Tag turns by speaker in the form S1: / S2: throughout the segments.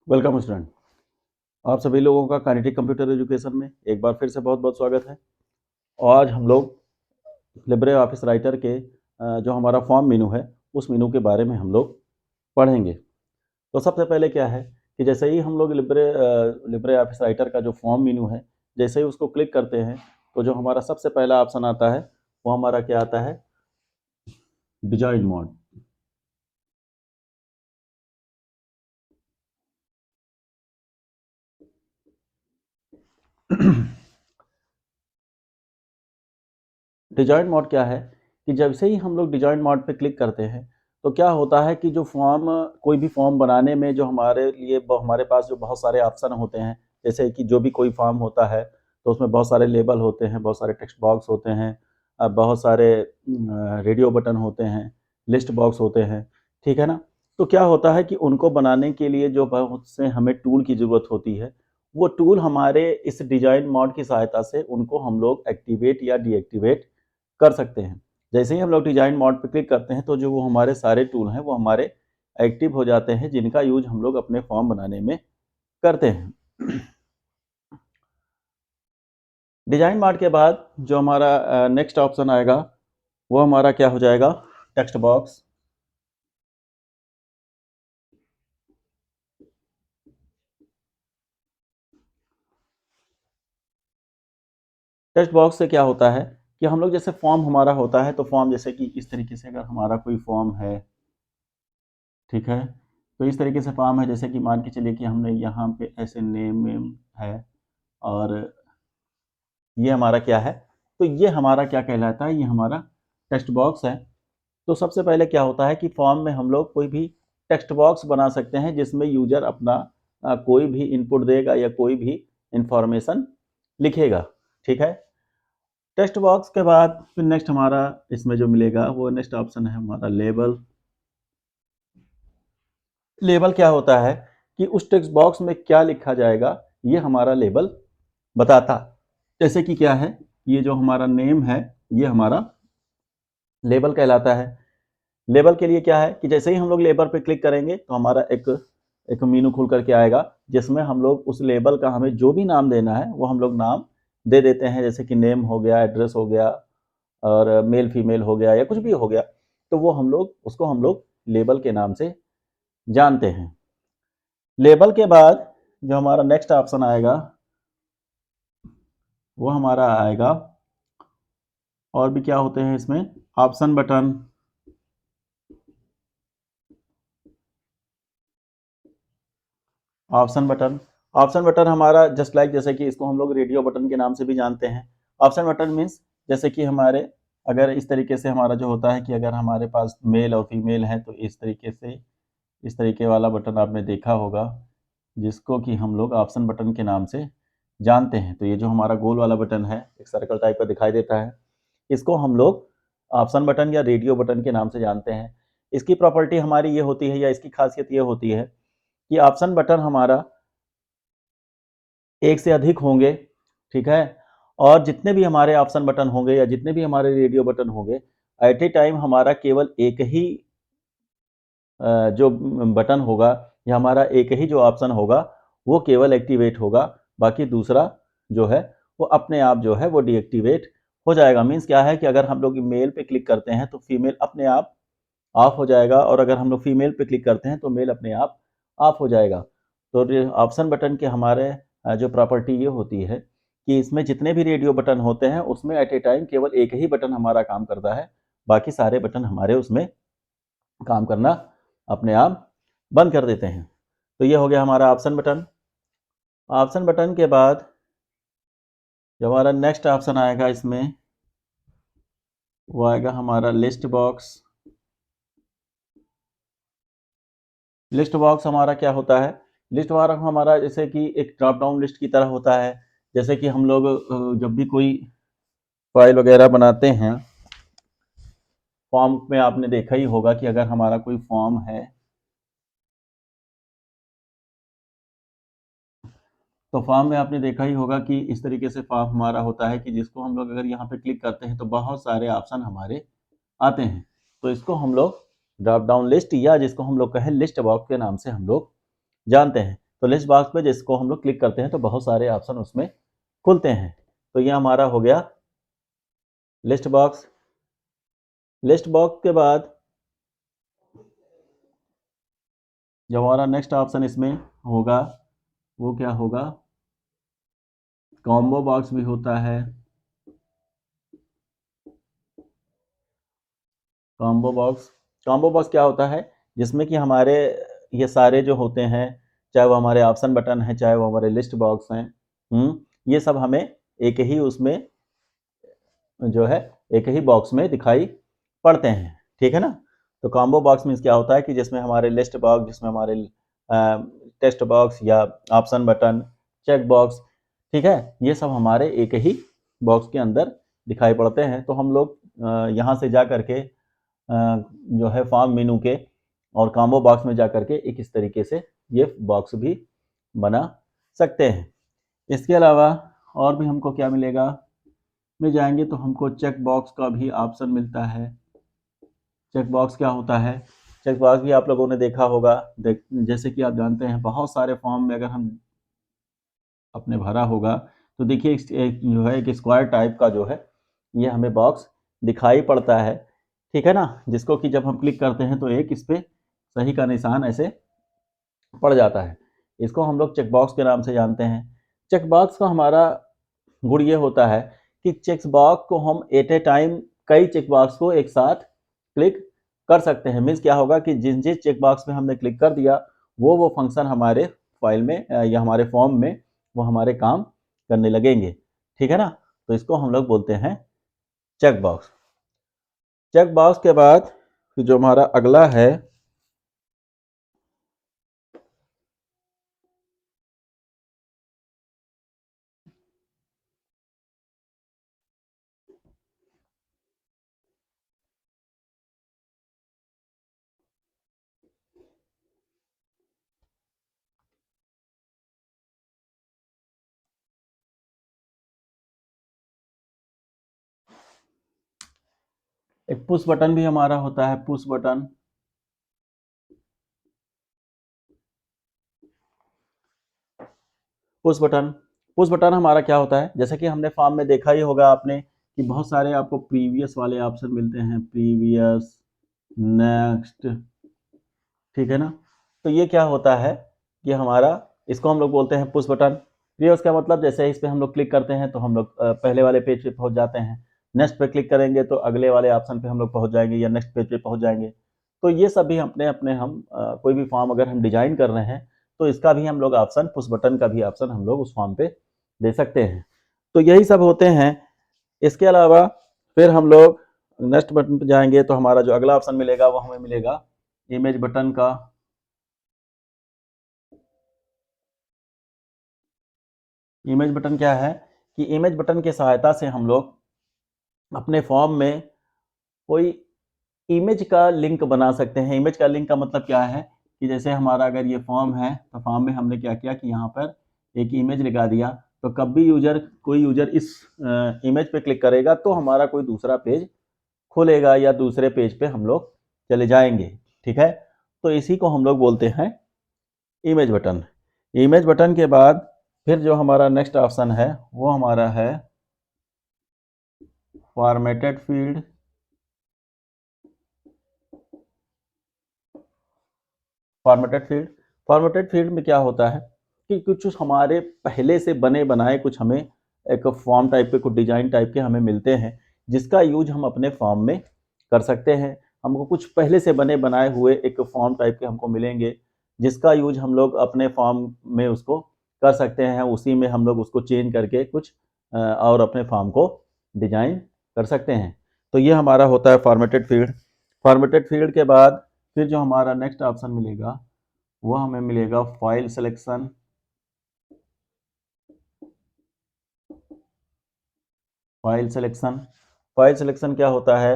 S1: Welcome student. आप सभी लोगों का काइनेटिक कंप्यूटर एजुकेशन में एक बार फिर से बहुत बहुत स्वागत है। आज हम लोग लिब्रे ऑफिस राइटर के जो हमारा फॉर्म मेनू है उस मेनू के बारे में हम लोग पढ़ेंगे। तो सबसे पहले क्या है कि जैसे ही हम लोग लिब्रे ऑफिस राइटर का जो फॉर्म मेनू है, जैसे ही उसको क्लिक करते हैं तो जो हमारा सबसे पहला ऑप्शन आता है वो हमारा क्या आता है, डिजाइन मोड। डिजाइन मोड क्या है कि जब से ही हम लोग डिजाइन मोड पे क्लिक करते हैं तो क्या होता है कि जो फॉर्म, कोई भी फॉर्म बनाने में जो हमारे लिए हमारे पास जो बहुत सारे ऑप्शन होते हैं, जैसे कि जो भी कोई फॉर्म होता है तो उसमें बहुत सारे लेबल होते हैं, बहुत सारे टेक्स्ट बॉक्स होते हैं, बहुत सारे रेडियो बटन होते हैं, लिस्ट बॉक्स होते हैं, ठीक है ना। तो क्या होता है कि उनको बनाने के लिए जो बहुत से हमें टूल की ज़रूरत होती है, वो टूल हमारे इस डिजाइन मोड की सहायता से उनको हम लोग एक्टिवेट या डीएक्टिवेट कर सकते हैं। जैसे ही हम लोग डिजाइन मोड पे क्लिक करते हैं तो जो वो हमारे सारे टूल हैं वो हमारे एक्टिव हो जाते हैं, जिनका यूज हम लोग अपने फॉर्म बनाने में करते हैं। डिजाइन मोड के बाद जो हमारा नेक्स्ट ऑप्शन आएगा वो हमारा क्या हो जाएगा, टेक्स्ट बॉक्स। टेक्स्ट बॉक्स से क्या होता है कि हम लोग जैसे फॉर्म हमारा होता है तो फॉर्म जैसे कि इस तरीके से अगर हमारा कोई फॉर्म है, ठीक है, तो इस तरीके से फॉर्म है, जैसे कि मान के चलिए कि हमने यहाँ पे ऐसे नेम वेम है और ये हमारा क्या है, तो ये हमारा क्या कहलाता है, ये हमारा टेक्स्ट बॉक्स है। तो सबसे पहले क्या होता है कि फॉर्म में हम लोग कोई भी टेक्स्ट बॉक्स बना सकते हैं जिसमें यूजर अपना कोई भी इनपुट देगा या कोई भी इंफॉर्मेशन लिखेगा, ठीक है। टेक्स्ट बॉक्स के बाद फिर नेक्स्ट हमारा इसमें जो मिलेगा वो नेक्स्ट ऑप्शन है हमारा लेबल। लेबल क्या होता है कि उस टेक्स्ट बॉक्स में क्या लिखा जाएगा ये हमारा लेबल बताता। जैसे कि क्या है, ये जो हमारा नेम है ये हमारा लेबल कहलाता है। लेबल के लिए क्या है कि जैसे ही हम लोग लेबल पे क्लिक करेंगे तो हमारा एक एक मेनू खुल करके आएगा जिसमें हम लोग उस लेबल का हमें जो भी नाम देना है वो हम लोग नाम दे देते हैं, जैसे कि नेम हो गया, एड्रेस हो गया और मेल फीमेल हो गया या कुछ भी हो गया, तो वो हम लोग उसको हम लोग लेबल के नाम से जानते हैं। लेबल के बाद जो हमारा नेक्स्ट ऑप्शन आएगा वो हमारा आएगा, और भी क्या होते हैं इसमें, option button. Option button, option button हमारा जस्ट लाइक जैसे कि इसको हम लोग रेडियो बटन के नाम से भी जानते हैं। ऑप्शन बटन मीन्स जैसे कि हमारे अगर इस तरीके से हमारा जो होता है कि अगर हमारे पास मेल और फीमेल है तो इस तरीके से इस तरीके वाला बटन आपने देखा होगा जिसको कि हम लोग ऑप्शन बटन के नाम से जानते हैं। तो ये जो हमारा गोल वाला बटन है, एक सर्कल टाइप का दिखाई देता है, इसको हम लोग ऑप्शन बटन या रेडियो बटन के नाम से जानते हैं। इसकी प्रॉपर्टी हमारी ये होती है या इसकी खासियत ये होती है कि ऑप्शन बटन हमारा एक से अधिक होंगे, ठीक है, और जितने भी हमारे ऑप्शन बटन होंगे या जितने भी हमारे रेडियो बटन होंगे, एट ए टाइम हमारा केवल एक ही जो बटन होगा या हमारा एक ही जो ऑप्शन होगा वो केवल एक्टिवेट होगा, बाकी दूसरा जो है वो अपने आप जो है वो डीएक्टिवेट हो जाएगा। मीन्स क्या है कि अगर हम लोग मेल पे क्लिक करते हैं तो फीमेल अपने आप ऑफ हो जाएगा, और अगर हम लोग फीमेल पे क्लिक करते हैं तो मेल अपने आप ऑफ हो जाएगा। तो ऑप्शन बटन के हमारे जो प्रॉपर्टी ये होती है कि इसमें जितने भी रेडियो बटन होते हैं उसमें एट ए टाइम केवल एक ही बटन हमारा काम करता है, बाकी सारे बटन हमारे उसमें काम करना अपने आप बंद कर देते हैं। तो ये हो गया हमारा ऑप्शन बटन। ऑप्शन बटन के बाद जो हमारा नेक्स्ट ऑप्शन आएगा इसमें वो आएगा हमारा लिस्ट बॉक्स। लिस्ट बॉक्स हमारा क्या होता है, लिस्ट बॉक्स हमारा जैसे कि एक ड्रॉप डाउन लिस्ट की तरह होता है। जैसे कि हम लोग जब भी कोई फाइल वगैरह बनाते हैं, फॉर्म में आपने देखा ही होगा कि अगर हमारा कोई फॉर्म है तो फॉर्म में आपने देखा ही होगा कि इस तरीके से फॉर्म हमारा होता है कि जिसको हम लोग अगर यहाँ पे क्लिक करते हैं तो बहुत सारे ऑप्शन हमारे आते हैं। तो इसको हम लोग ड्रॉप डाउन लिस्ट या जिसको हम लोग कहें लिस्ट बॉक्स के नाम से हम लोग जानते हैं। तो लिस्ट बॉक्स पे जिसको हम लोग क्लिक करते हैं तो बहुत सारे ऑप्शन उसमें खुलते हैं। तो ये हमारा हो गया लिस्ट बॉक्स। लिस्ट बॉक्स के बाद जो हमारा नेक्स्ट ऑप्शन इसमें होगा वो क्या होगा, कॉम्बो बॉक्स भी होता है। कॉम्बो बॉक्स क्या होता है, जिसमें कि हमारे ये सारे जो होते हैं, चाहे वो हमारे ऑप्शन बटन है, चाहे वो हमारे लिस्ट बॉक्स हैं, ये सब हमें एक ही उसमें जो है एक ही बॉक्स में दिखाई पड़ते हैं, ठीक है ना। तो कॉम्बो बॉक्स मीन्स क्या होता है कि जिसमें हमारे लिस्ट बॉक्स, जिसमें हमारे टेक्स्ट बॉक्स या ऑप्शन बटन, चेक बॉक्स, ठीक है, ये सब हमारे एक ही बॉक्स के अंदर दिखाई पड़ते हैं। तो हम लोग यहाँ से जा करके जो है फॉर्म मेनू के और कॉम्बो बॉक्स में जा करके एक इस तरीके से ये बॉक्स भी बना सकते हैं। इसके अलावा और भी हमको क्या मिलेगा, में जाएंगे तो हमको चेक बॉक्स का भी ऑप्शन मिलता है। चेक बॉक्स क्या होता है, चेक बॉक्स भी आप लोगों ने देखा होगा। जैसे कि आप जानते हैं बहुत सारे फॉर्म में अगर हम अपने भरा होगा तो देखिए एक जो है एक स्क्वायर टाइप का जो है ये हमें बॉक्स दिखाई पड़ता है, ठीक है ना, जिसको कि जब हम क्लिक करते हैं तो एक इस पर सही का निशान ऐसे पड़ जाता है। इसको हम लोग चेक बॉक्स के नाम से जानते हैं। चेक बॉक्स का हमारा गुण ये होता है कि चेक बॉक्स को हम एट ए टाइम कई चेक बॉक्स को एक साथ क्लिक कर सकते हैं। मीन्स क्या होगा कि जिस जिस चेक बॉक्स में हमने क्लिक कर दिया वो फंक्शन हमारे फाइल में या हमारे फॉर्म में वो हमारे काम करने लगेंगे, ठीक है ना। तो इसको हम लोग बोलते हैं चेक बॉक्स। चेक बॉक्स के बाद जो हमारा अगला है एक पुश बटन भी हमारा होता है। पुश बटन, पुश बटन हमारा क्या होता है, जैसे कि हमने फॉर्म में देखा ही होगा आपने कि बहुत सारे आपको प्रीवियस वाले ऑप्शन मिलते हैं, प्रीवियस, नेक्स्ट, ठीक है ना। तो ये क्या होता है कि हमारा इसको हम लोग बोलते हैं पुश बटन। प्रीवियस का मतलब जैसे इस पर हम लोग क्लिक करते हैं तो हम लोग पहले वाले पेज पे पहुंच जाते हैं, नेक्स्ट पे क्लिक करेंगे तो अगले वाले ऑप्शन पे हम लोग पहुंच जाएंगे या नेक्स्ट पेज पे पहुंच जाएंगे। तो ये सभी अपने अपने हम कोई भी फॉर्म अगर हम डिजाइन कर रहे हैं तो इसका भी हम लोग ऑप्शन, पुश बटन का भी ऑप्शन हम लोग उस फॉर्म पे दे सकते हैं। तो यही सब होते हैं। इसके अलावा फिर हम लोग नेक्स्ट बटन पे जाएंगे तो हमारा जो अगला ऑप्शन मिलेगा वो हमें मिलेगा इमेज बटन का। इमेज बटन क्या है कि इमेज बटन की सहायता से हम लोग अपने फॉर्म में कोई इमेज का लिंक बना सकते हैं। इमेज का लिंक का मतलब क्या है कि जैसे हमारा अगर ये फॉर्म है तो फॉर्म में हमने क्या किया कि यहाँ पर एक इमेज लगा दिया, तो कभी कोई यूजर इस इमेज पे क्लिक करेगा तो हमारा कोई दूसरा पेज खुलेगा या दूसरे पेज पे हम लोग चले जाएंगे, ठीक है। तो इसी को हम लोग बोलते हैं इमेज बटन। इमेज बटन के बाद फिर जो हमारा नेक्स्ट ऑप्शन है वो हमारा है फॉर्मेटेड फील्ड। फॉर्मेटेड फील्ड में क्या होता है कि कुछ हमारे पहले से बने बनाए कुछ हमें एक फॉर्म टाइप के, कुछ डिजाइन टाइप के हमें मिलते हैं जिसका यूज हम अपने फॉर्म में कर सकते हैं। हमको कुछ पहले से बने बनाए हुए एक फॉर्म टाइप के हमको मिलेंगे जिसका यूज हम लोग अपने फॉर्म में उसको कर सकते हैं। उसी में हम लोग उसको चेंज करके कुछ और अपने फॉर्म को डिजाइन कर सकते हैं। तो ये हमारा होता है फॉर्मेटेड फील्ड। फॉर्मेटेड फील्ड के बाद फिर जो हमारा नेक्स्ट ऑप्शन मिलेगा वो हमें मिलेगा file selection. File selection, file selection क्या होता है,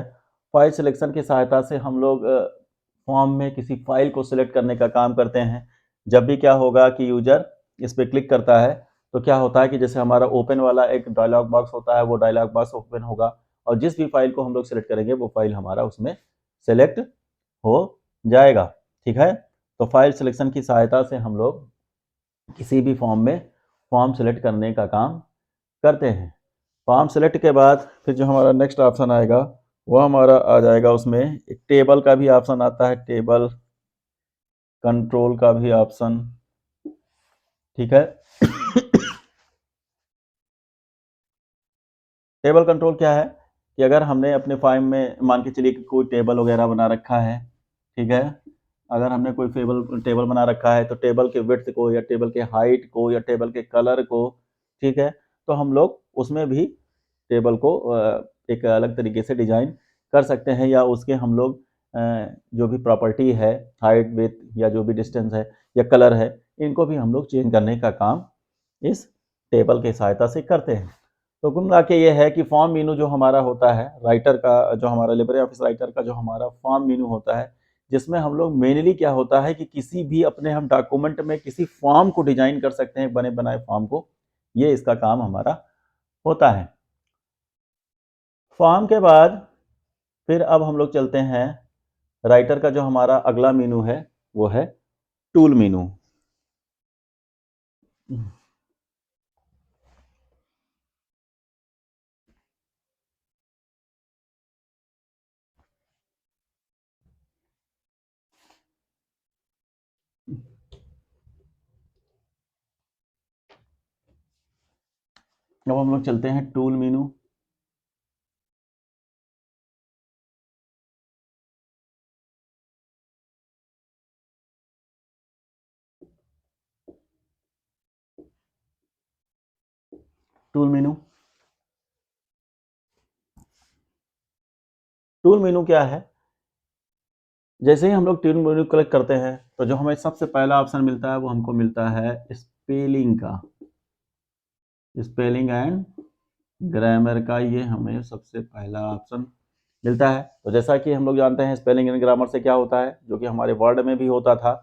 S1: फाइल सिलेक्शन की सहायता से हम लोग फॉर्म में किसी फाइल को सिलेक्ट करने का काम करते हैं। जब भी क्या होगा कि यूजर इस पर क्लिक करता है तो क्या होता है कि जैसे हमारा ओपन वाला एक डायलॉग बॉक्स होता है वो डायलॉग बॉक्स ओपन होगा और जिस भी फाइल को हम लोग सिलेक्ट करेंगे वो फाइल हमारा उसमें सेलेक्ट हो जाएगा, ठीक है। तो फाइल सिलेक्शन की सहायता से हम लोग किसी भी फॉर्म में फॉर्म सेलेक्ट करने का काम करते हैं। फॉर्म सेलेक्ट के बाद फिर जो हमारा नेक्स्ट ऑप्शन आएगा वो हमारा आ जाएगा, उसमें एक टेबल का भी ऑप्शन आता है, टेबल कंट्रोल का भी ऑप्शन। ठीक है। टेबल कंट्रोल क्या है कि अगर हमने अपने फाइल में मान के चलिए कि कोई टेबल वगैरह बना रखा है, ठीक है, अगर हमने कोई टेबल बना रखा है तो टेबल के विड्थ को या टेबल के हाइट को या टेबल के कलर को, ठीक है, तो हम लोग उसमें भी टेबल को एक अलग तरीके से डिजाइन कर सकते हैं, या उसके हम लोग जो भी प्रॉपर्टी है, हाइट विड्थ या जो भी डिस्टेंस है या कलर है, इनको भी हम लोग चेंज करने का काम इस टेबल की सहायता से करते हैं। तो कुल मिला के ये है कि फॉर्म मेनू जो हमारा होता है, राइटर का जो हमारा लिब्रे ऑफिस राइटर का जो हमारा फॉर्म मेनू होता है, जिसमें हम लोग मेनली क्या होता है कि किसी भी अपने हम डॉक्यूमेंट में किसी फॉर्म को डिजाइन कर सकते हैं, बने बनाए फॉर्म को, ये इसका काम हमारा होता है। फॉर्म के बाद फिर अब हम लोग चलते हैं, राइटर का जो हमारा अगला मेनू है वो है टूल मेनू। अब हम लोग चलते हैं टूल मेनू। टूल मेनू, टूल मेनू क्या है, जैसे ही हम लोग टूल मेनू क्लिक करते हैं तो जो हमें सबसे पहला ऑप्शन मिलता है वो हमको मिलता है स्पेलिंग का, स्पेलिंग एंड ग्रामर का, ये हमें सबसे पहला ऑप्शन मिलता है। तो जैसा कि हम लोग जानते हैं स्पेलिंग एंड ग्रामर से क्या होता है, जो कि हमारे वर्ड में भी होता था।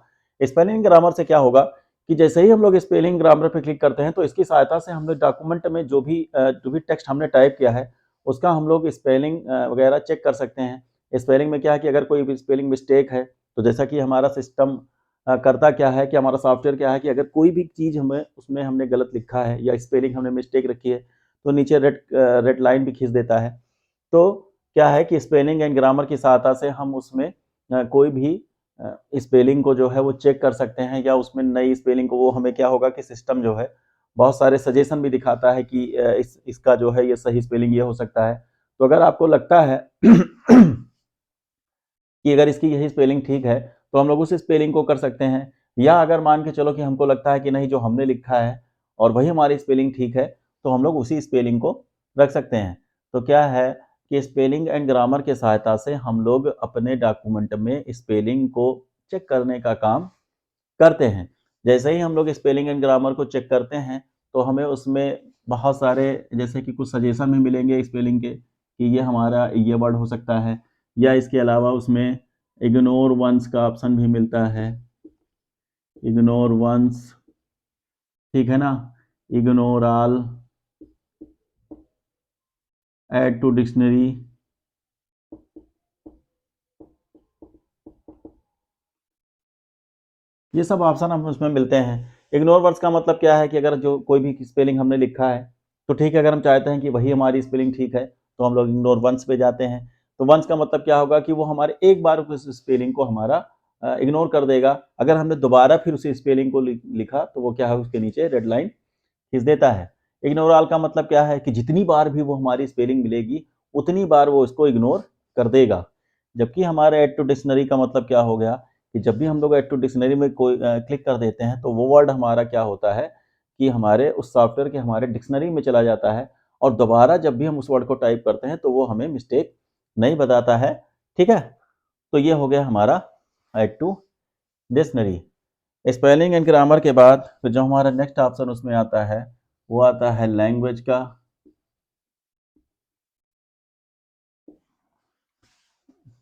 S1: स्पेलिंग ग्रामर से क्या होगा कि जैसे ही हम लोग स्पेलिंग ग्रामर पर क्लिक करते हैं तो इसकी सहायता से हम लोग डॉक्यूमेंट में जो भी टेक्स्ट हमने टाइप किया है उसका हम लोग स्पेलिंग वगैरह चेक कर सकते हैं। स्पेलिंग में क्या है कि अगर कोई भी स्पेलिंग मिस्टेक है तो जैसा कि हमारा सिस्टम करता क्या है कि हमारा सॉफ्टवेयर क्या है कि अगर कोई भी चीज़ हमें उसमें हमने गलत लिखा है या स्पेलिंग हमने मिस्टेक रखी है तो नीचे रेड लाइन भी खींच देता है। तो क्या है कि स्पेलिंग एंड ग्रामर की सहायता से हम उसमें कोई भी स्पेलिंग को जो है वो चेक कर सकते हैं, या उसमें नई स्पेलिंग को वो हमें क्या होगा कि सिस्टम जो है बहुत सारे सजेशन भी दिखाता है कि इसका जो है ये सही स्पेलिंग ये हो सकता है। तो अगर आपको लगता है कि अगर इसकी यही स्पेलिंग ठीक है तो हम लोग उस स्पेलिंग को कर सकते हैं, या अगर मान के चलो कि हमको लगता है कि नहीं जो हमने लिखा है और वही हमारी स्पेलिंग ठीक है तो हम लोग उसी स्पेलिंग को रख सकते हैं। तो क्या है कि स्पेलिंग एंड ग्रामर की सहायता से हम लोग अपने डॉक्यूमेंट में स्पेलिंग को चेक करने का काम करते हैं। जैसे ही हम लोग स्पेलिंग एंड ग्रामर को चेक करते हैं तो हमें उसमें बहुत सारे जैसे कि कुछ सजेशन भी मिलेंगे स्पेलिंग के कि ये हमारा ये वर्ड हो सकता है, या इसके अलावा उसमें इग्नोर वंस का ऑप्शन भी मिलता है, इग्नोर वंस, ठीक है ना, ignore all, add to dictionary, ये सब ऑप्शन हम उसमें मिलते हैं। इग्नोर वर्ड्स का मतलब क्या है कि अगर जो कोई भी स्पेलिंग हमने लिखा है तो ठीक है, अगर हम चाहते हैं कि वही हमारी स्पेलिंग ठीक है तो हम लोग इग्नोर वंस पे जाते हैं। तो वंस का मतलब क्या होगा कि वो हमारे एक बार उस स्पेलिंग को हमारा इग्नोर कर देगा। अगर हमने दोबारा फिर उसी स्पेलिंग को लिखा तो वो क्या है उसके नीचे रेड लाइन खींच देता है। इग्नोर ऑल का मतलब क्या है कि जितनी बार भी वो हमारी स्पेलिंग मिलेगी उतनी बार वो इसको इग्नोर कर देगा। जबकि हमारे ऐड टू डिक्शनरी का मतलब क्या हो गया कि जब भी हम लोग ऐड टू डिक्शनरी में कोई क्लिक कर देते हैं तो वो वर्ड हमारा क्या होता है कि हमारे उस सॉफ्टवेयर के हमारे डिक्शनरी में चला जाता है, और दोबारा जब भी हम उस वर्ड को टाइप करते हैं तो वो हमें मिस्टेक नहीं बताता है। ठीक है, तो ये हो गया हमारा add to dictionary. Spelling and grammar के बाद फिर जो हमारा नेक्स्ट ऑप्शन उसमें आता है वो आता है लैंग्वेज का।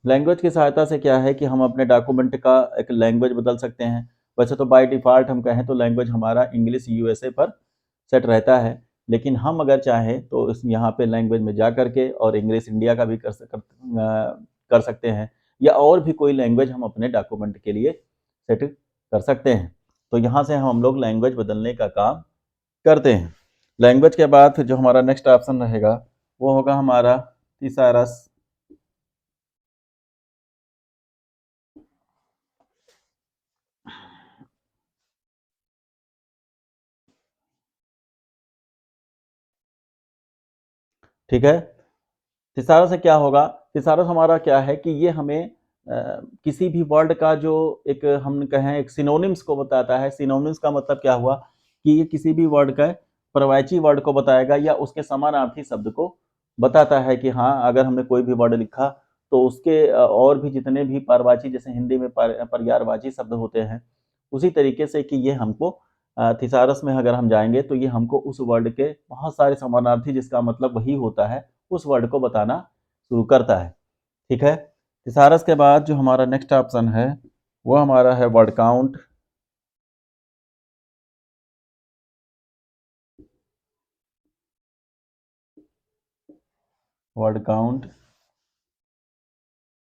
S1: लैंग्वेज की सहायता से क्या है कि हम अपने डॉक्यूमेंट का एक लैंग्वेज बदल सकते हैं। वैसे तो बाय डिफ़ॉल्ट हम कहें तो लैंग्वेज हमारा इंग्लिश यूएसए पर सेट रहता है, लेकिन हम अगर चाहें तो इस यहाँ पे लैंग्वेज में जा करके और इंग्लिश इंडिया का भी कर सकते हैं, या और भी कोई लैंग्वेज हम अपने डॉक्यूमेंट के लिए सेट कर सकते हैं। तो यहाँ से हम लोग लैंग्वेज बदलने का काम करते हैं। लैंग्वेज के बाद फिर जो हमारा नेक्स्ट ऑप्शन रहेगा वो होगा हमारा थिसारस। ठीक है, थिसारस से क्या होगा, थिसारस हमारा क्या है कि ये हमें किसी भी वर्ड का जो एक हम कहें एक सिनोनिम्स को बताता है। सिनोनिम्स का मतलब क्या हुआ कि ये किसी भी वर्ड का पर्यायवाची वर्ड को बताएगा या उसके समानार्थी शब्द को बताता है कि हाँ, अगर हमने कोई भी वर्ड लिखा तो उसके और भी जितने भी पर्यायवाची, जैसे हिंदी में पर्यायवाची शब्द होते हैं, उसी तरीके से कि ये हमको थिसारस में अगर हम जाएंगे तो ये हमको उस वर्ड के बहुत सारे समानार्थी जिसका मतलब वही होता है उस वर्ड को बताना शुरू करता है। ठीक है, थिसारस के बाद जो हमारा नेक्स्ट ऑप्शन है वो हमारा है word count. Word count,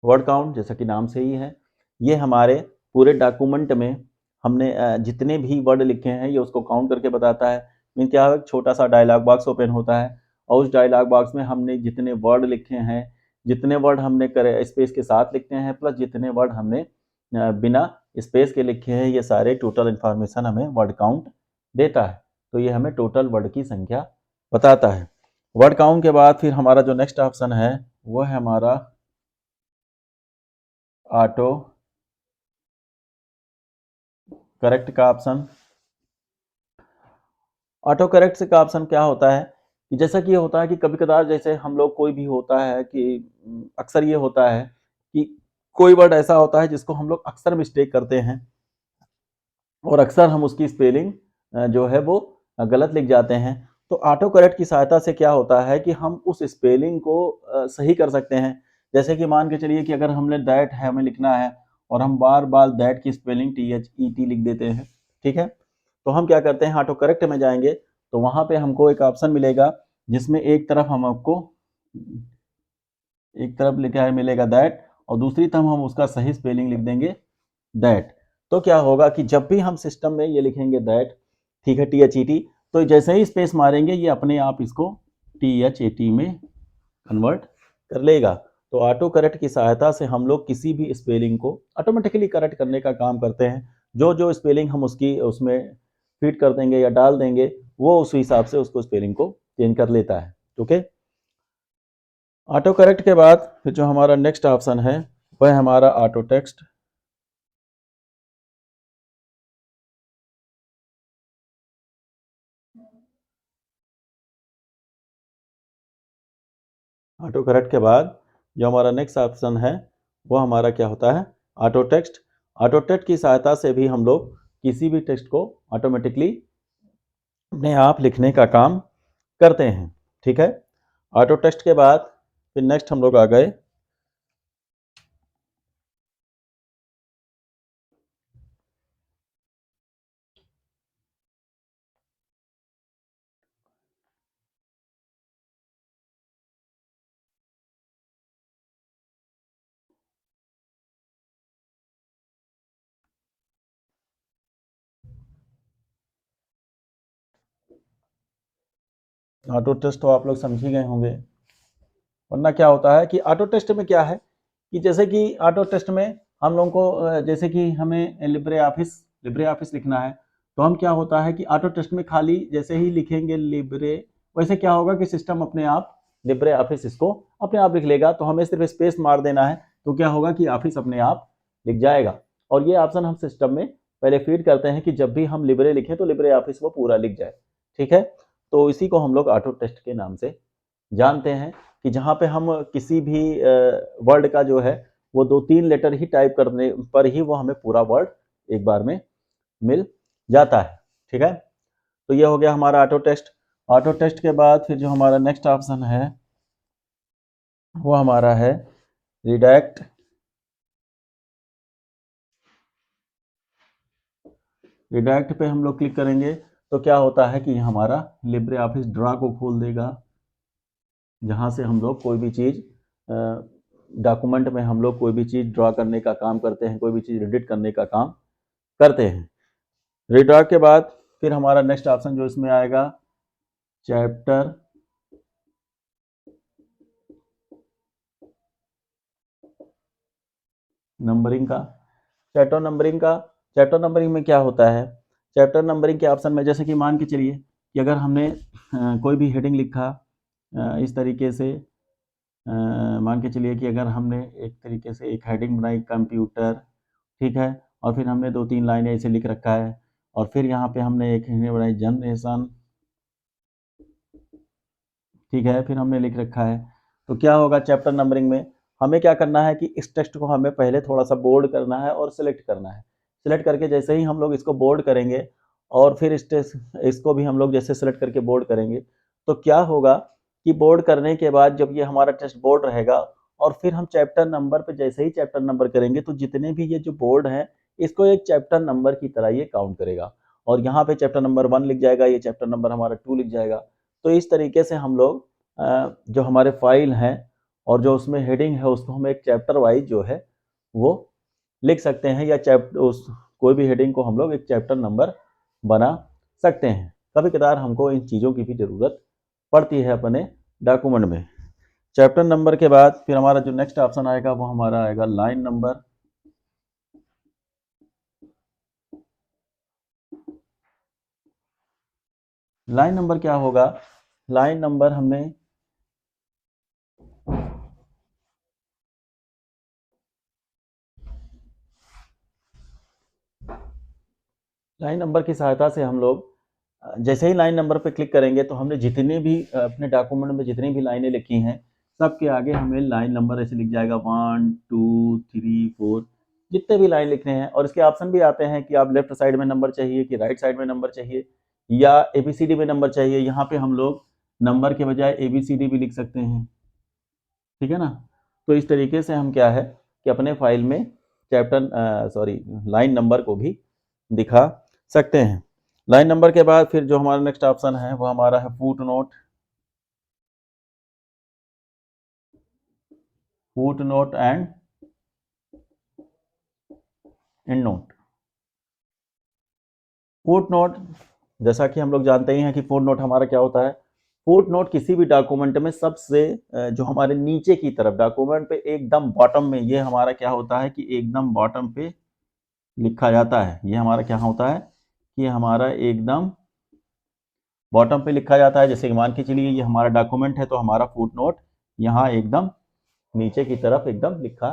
S1: word count जैसा कि नाम से ही है, ये हमारे पूरे डॉक्यूमेंट में हमने जितने भी वर्ड लिखे हैं ये उसको काउंट करके बताता है। मीन क्या है, छोटा सा डायलॉग बॉक्स ओपन होता है और उस डायलॉग बॉक्स में हमने जितने वर्ड लिखे हैं, जितने वर्ड हमने करे स्पेस के साथ लिखते हैं, प्लस जितने वर्ड हमने बिना स्पेस के लिखे हैं, ये सारे टोटल इन्फॉर्मेशन हमें वर्ड काउंट देता है। तो ये हमें टोटल वर्ड की संख्या बताता है। वर्ड काउंट के बाद फिर हमारा जो नेक्स्ट ऑप्शन है वो है हमारा ऑटो करेक्ट का ऑप्शन। ऑटो करेक्ट का ऑप्शन क्या होता है कि जैसा कि ये होता है कि कभी कदार जैसे हम लोग कोई भी होता है कि अक्सर ये होता है कि कोई वर्ड ऐसा होता है जिसको हम लोग अक्सर मिस्टेक करते हैं और अक्सर हम उसकी स्पेलिंग जो है वो गलत लिख जाते हैं। तो ऑटो करेक्ट की सहायता से क्या होता है कि हम उस स्पेलिंग को सही कर सकते हैं। जैसे कि मान के चलिए कि अगर हमने दैट है हमें लिखना है और हम बार बार दैट की स्पेलिंग THET लिख देते हैं, ठीक है, तो हम क्या करते हैं ऑटो करेक्ट में जाएंगे तो वहां पे हमको एक ऑप्शन मिलेगा जिसमें एक तरफ हम आपको एक तरफ लिखा है मिलेगा दैट और दूसरी तरफ हम उसका सही स्पेलिंग लिख देंगे दैट। तो क्या होगा कि जब भी हम सिस्टम में ये लिखेंगे दैट, ठीक है, THET, तो जैसे ही स्पेस मारेंगे ये अपने आप इसको THET में कन्वर्ट कर लेगा। तो ऑटो करेक्ट की सहायता से हम लोग किसी भी स्पेलिंग को ऑटोमेटिकली करेक्ट करने का काम करते हैं। जो जो स्पेलिंग हम उसकी उसमें फिट कर देंगे या डाल देंगे वो उस हिसाब से उसको स्पेलिंग को चेंज कर लेता है। ओके, ऑटो करेक्ट के बाद फिर जो हमारा नेक्स्ट ऑप्शन है वह हमारा ऑटो टेक्स्ट। ऑटो करेक्ट के बाद जो हमारा नेक्स्ट ऑप्शन है वो हमारा क्या होता है, ऑटो टेक्स्ट। ऑटो टेक्स्ट की सहायता से भी हम लोग किसी भी टेक्स्ट को ऑटोमेटिकली अपने आप लिखने का काम करते हैं। ठीक है, ऑटो टेक्स्ट के बाद फिर नेक्स्ट हम लोग आ गए ऑटो टेस्ट, तो आप लोग समझ ही गए होंगे। वरना क्या होता है कि ऑटो टेस्ट में क्या है कि जैसे कि ऑटो टेस्ट में हम लोगों को जैसे कि हमें लिब्रे ऑफिस लिखना है तो हम क्या होता है कि ऑटो टेस्ट में खाली जैसे ही लिखेंगे लिब्रे, वैसे क्या होगा कि सिस्टम अपने आप लिब्रे ऑफिस इसको अपने आप लिख लेगा। तो हमें सिर्फ स्पेस मार देना है तो क्या होगा कि ऑफिस अपने आप लिख जाएगा। और ये ऑप्शन हम सिस्टम में पहले फीड करते हैं कि जब भी हम लिब्रे लिखें तो लिब्रे ऑफिस वो पूरा लिख जाए। ठीक है, तो इसी को हम लोग ऑटो टेस्ट के नाम से जानते हैं कि जहाँ पे हम किसी भी वर्ड का जो है वो 2-3 लेटर ही टाइप करने पर ही वो हमें पूरा वर्ड एक बार में मिल जाता है। ठीक है, तो ये हो गया हमारा ऑटो टेस्ट। ऑटो टेस्ट के बाद फिर जो हमारा नेक्स्ट ऑप्शन है वो हमारा है रिडैक्ट। रिडैक्ट पे हम लोग क्लिक करेंगे तो क्या होता है कि हमारा लिब्रे ऑफिस ड्रा को खोल देगा, जहाँ से हम लोग कोई भी चीज़ डॉक्यूमेंट में हम लोग कोई भी चीज़ ड्रा करने का काम करते हैं, कोई भी चीज़ एडिट करने का काम करते हैं। रीड्रा के बाद फिर हमारा नेक्स्ट ऑप्शन जो इसमें आएगा चैप्टर नंबरिंग का। चैप्टर नंबरिंग में क्या होता है, चैप्टर नंबरिंग के ऑप्शन में जैसे कि मान के चलिए कि अगर हमने कोई भी हेडिंग लिखा इस तरीके से, मान के चलिए कि अगर हमने एक तरीके से एक हेडिंग बनाई कंप्यूटर, ठीक है, और फिर हमने 2-3 लाइनें ऐसे लिख रखा है, और फिर यहाँ पे हमने एक हेडिंग बनाई जनरेशन, ठीक है, फिर हमने लिख रखा है। तो क्या होगा चैप्टर नंबरिंग में, हमें क्या करना है कि इस टेक्स्ट को हमें पहले थोड़ा सा बोल्ड करना है और सिलेक्ट करना है। सिलेक्ट करके जैसे ही हम लोग इसको बोल्ड करेंगे और फिर इसको भी हम लोग जैसे सिलेक्ट करके बोल्ड करेंगे, तो क्या होगा कि बोल्ड करने के बाद जब ये हमारा टेक्स्ट बोल्ड रहेगा और फिर हम चैप्टर नंबर पे जैसे ही चैप्टर नंबर करेंगे तो जितने भी ये जो बोल्ड हैं इसको एक चैप्टर नंबर की तरह ये काउंट करेगा, और यहाँ पे चैप्टर नंबर 1 लिख जाएगा, ये चैप्टर नंबर हमारा 2 लिख जाएगा। तो इस तरीके से हम लोग जो हमारे फाइल हैं और जो उसमें हेडिंग है उसको हम एक चैप्टर वाइज जो है वो लिख सकते हैं, या चैप्टर उस कोई भी हेडिंग को हम लोग एक चैप्टर नंबर बना सकते हैं। कभी कदार हमको इन चीज़ों की भी ज़रूरत पड़ती है अपने डॉक्यूमेंट में। चैप्टर नंबर के बाद फिर हमारा जो नेक्स्ट ऑप्शन आएगा वो हमारा आएगा लाइन नंबर। लाइन नंबर क्या होगा, लाइन नंबर हमने लाइन नंबर की सहायता से हम लोग जैसे ही लाइन नंबर पे क्लिक करेंगे तो हमने जितने भी अपने डॉक्यूमेंट में जितनी भी लाइनें लिखी हैं सबके आगे हमें लाइन नंबर ऐसे लिख जाएगा 1 2 3 4, जितने भी लाइन लिखने हैं। और इसके ऑप्शन भी आते हैं कि आप लेफ्ट साइड में नंबर चाहिए कि राइट साइड में नंबर चाहिए या ABCD में नंबर चाहिए। यहाँ पे हम लोग नंबर के बजाय ABCD भी लिख सकते हैं, ठीक है ना। तो इस तरीके से हम क्या है कि अपने फाइल में लाइन नंबर को भी दिखा सकते हैं। लाइन नंबर के बाद फिर जो हमारा नेक्स्ट ऑप्शन है वो हमारा है foot note and and note. Foot note, जैसा कि हम लोग जानते ही हैं कि फुट नोट हमारा क्या होता है। फुट नोट किसी भी डॉक्यूमेंट में सबसे जो हमारे नीचे की तरफ डॉक्यूमेंट पे एकदम बॉटम में ये हमारा क्या होता है कि एकदम बॉटम पे लिखा जाता है। ये हमारा क्या होता है कि हमारा एकदम बॉटम पे लिखा जाता है। जैसे कि मान के चलिए ये हमारा डॉक्यूमेंट है तो हमारा फुट नोट यहाँ एकदम नीचे की तरफ एकदम लिखा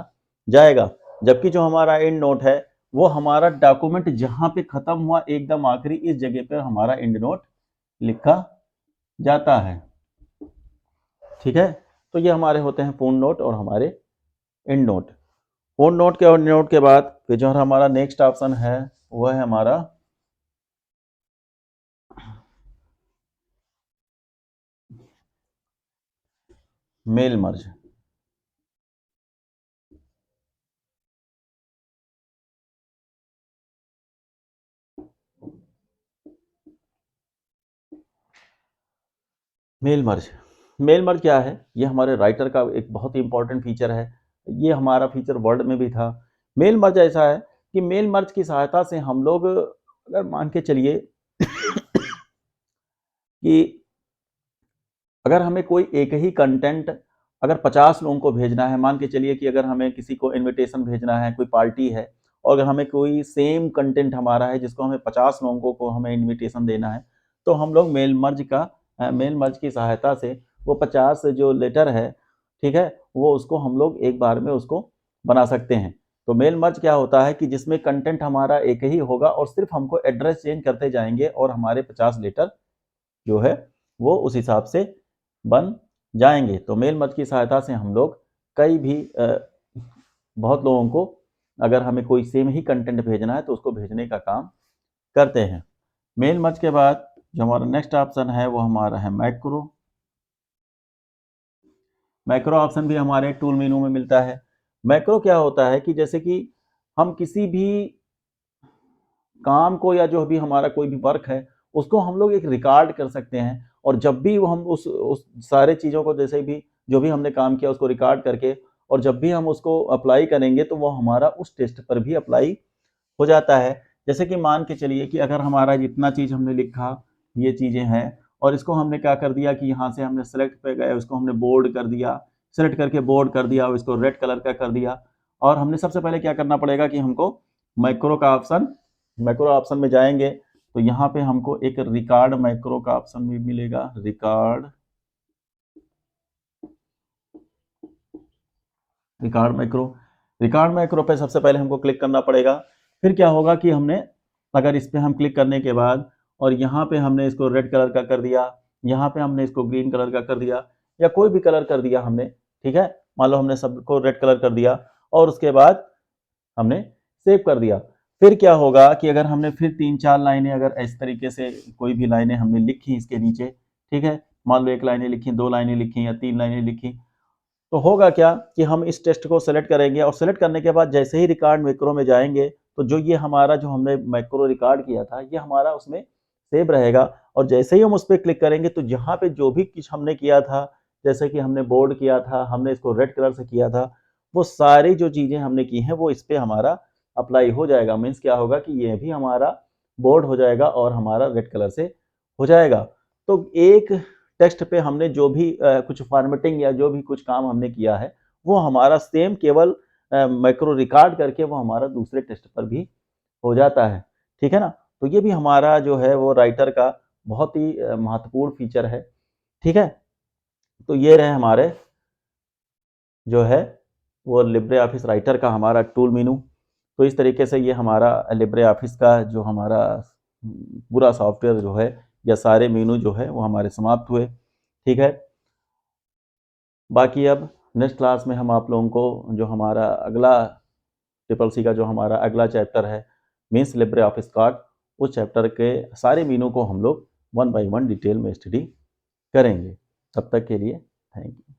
S1: जाएगा, जबकि जो हमारा एंड नोट है वो हमारा डॉक्यूमेंट जहां पे खत्म हुआ एकदम आखिरी इस जगह पर हमारा एंड नोट लिखा जाता है, ठीक है। तो ये हमारे होते हैं पूर्ण नोट और हमारे एंड नोट। पूर्ण नोट के और नोट के बाद फिर जो हमारा नेक्स्ट ऑप्शन है वह है हमारा mail merge. Mail merge, mail merge क्या है, ये हमारे राइटर का एक बहुत ही इंपॉर्टेंट फीचर है। ये हमारा फीचर वर्ड में भी था। मेल मर्ज ऐसा है कि मेल मर्ज की सहायता से हम लोग अगर मान के चलिए कि अगर हमें कोई एक ही कंटेंट अगर 50 लोगों को भेजना है, मान के चलिए कि अगर हमें किसी को इनविटेशन भेजना है, कोई पार्टी है, और अगर हमें कोई सेम कंटेंट हमारा है जिसको हमें 50 लोगों को हमें इनविटेशन देना है, तो हम लोग मेल मर्ज की सहायता से वो 50 जो लेटर है, ठीक है, वो उसको हम लोग एक बार में उसको बना सकते हैं। तो मेल मर्ज क्या होता है कि जिसमें कंटेंट हमारा एक ही होगा और सिर्फ हमको एड्रेस चेंज करते जाएंगे और हमारे 50 लेटर जो है वो उस हिसाब से बन जाएंगे। तो मेल मर्ज की सहायता से हम लोग कई भी बहुत लोगों को अगर हमें कोई सेम ही कंटेंट भेजना है तो उसको भेजने का काम करते हैं। मेल मर्ज के बाद जो हमारा नेक्स्ट ऑप्शन है वो हमारा है मैक्रो। मैक्रो ऑप्शन भी हमारे टूल मेनू में मिलता है। मैक्रो क्या होता है कि जैसे कि हम किसी भी काम को या जो भी हमारा कोई भी वर्क है उसको हम लोग एक रिकॉर्ड कर सकते हैं, और जब भी वो हम उस सारे चीज़ों को जैसे भी जो भी हमने काम किया उसको रिकॉर्ड करके और जब भी हम उसको अप्लाई करेंगे तो वो हमारा उस टेस्ट पर भी अप्लाई हो जाता है। जैसे कि मान के चलिए कि अगर हमारा जितना चीज़ हमने लिखा ये चीज़ें हैं और इसको हमने क्या कर दिया कि यहाँ से हमने सेलेक्ट पे गए, उसको हमने बोल्ड कर दिया, सेलेक्ट करके बोल्ड कर दिया और इसको रेड कलर का कर दिया। और हमने सबसे पहले क्या करना पड़ेगा कि हमको मैक्रो ऑप्शन में जाएंगे तो यहाँ पे हमको एक रिकॉर्ड मैक्रो का ऑप्शन भी मिलेगा। रिकॉर्ड मैक्रो पे सबसे पहले हमको क्लिक करना पड़ेगा। फिर क्या होगा कि हमने अगर इस पे हम क्लिक करने के बाद और यहाँ पे हमने इसको रेड कलर का कर दिया, यहाँ पे हमने इसको ग्रीन कलर का कर दिया या कोई भी कलर कर दिया हमने, ठीक है, मान लो हमने सबको रेड कलर कर दिया और उसके बाद हमने सेव कर दिया। फिर क्या होगा कि अगर हमने फिर 3-4 लाइनें अगर इस तरीके से कोई भी लाइनें हमने लिखी इसके नीचे, ठीक है, मान लो 1 लाइनें लिखी, 2 लाइनें लिखी या 3 लाइनें लिखी, तो होगा क्या कि हम इस टेक्स्ट को सेलेक्ट करेंगे और सेलेक्ट करने के बाद जैसे ही रिकॉर्ड मैक्रो में जाएंगे तो जो ये हमारा जो हमने मैक्रो रिकॉर्ड किया था ये हमारा उसमें सेव रहेगा। और जैसे ही हम उस पर क्लिक करेंगे तो जहाँ पे जो भी कुछ हमने किया था, जैसे कि हमने बोल्ड किया था, हमने इसको रेड कलर से किया था, वो सारी जो चीज़ें हमने की हैं वो इस पर हमारा अप्लाई हो जाएगा। मीन्स क्या होगा कि ये भी हमारा बोल्ड हो जाएगा और हमारा रेड कलर से हो जाएगा। तो एक टेक्स्ट पे हमने जो भी कुछ फॉर्मेटिंग या जो भी कुछ काम हमने किया है वो हमारा सेम केवल मैक्रो रिकॉर्ड करके वो हमारा दूसरे टेक्स्ट पर भी हो जाता है, ठीक है ना। तो ये भी हमारा जो है वो राइटर का बहुत ही महत्वपूर्ण फीचर है, ठीक है। तो ये रहे हमारे जो है वो लिब्रे ऑफिस राइटर का हमारा टूल मेनू। तो इस तरीके से ये हमारा लिब्रे ऑफिस का जो हमारा पूरा सॉफ्टवेयर जो है या सारे मेनू जो है वो हमारे समाप्त हुए, ठीक है। बाकी अब नेक्स्ट क्लास में हम आप लोगों को जो हमारा अगला ट्रिपल सी का जो हमारा अगला चैप्टर है मीन्स लिब्रे ऑफिस कार्ड, उस चैप्टर के सारे मेनू को हम लोग 1 बाय 1 डिटेल में स्टडी करेंगे। तब तक के लिए थैंक यू।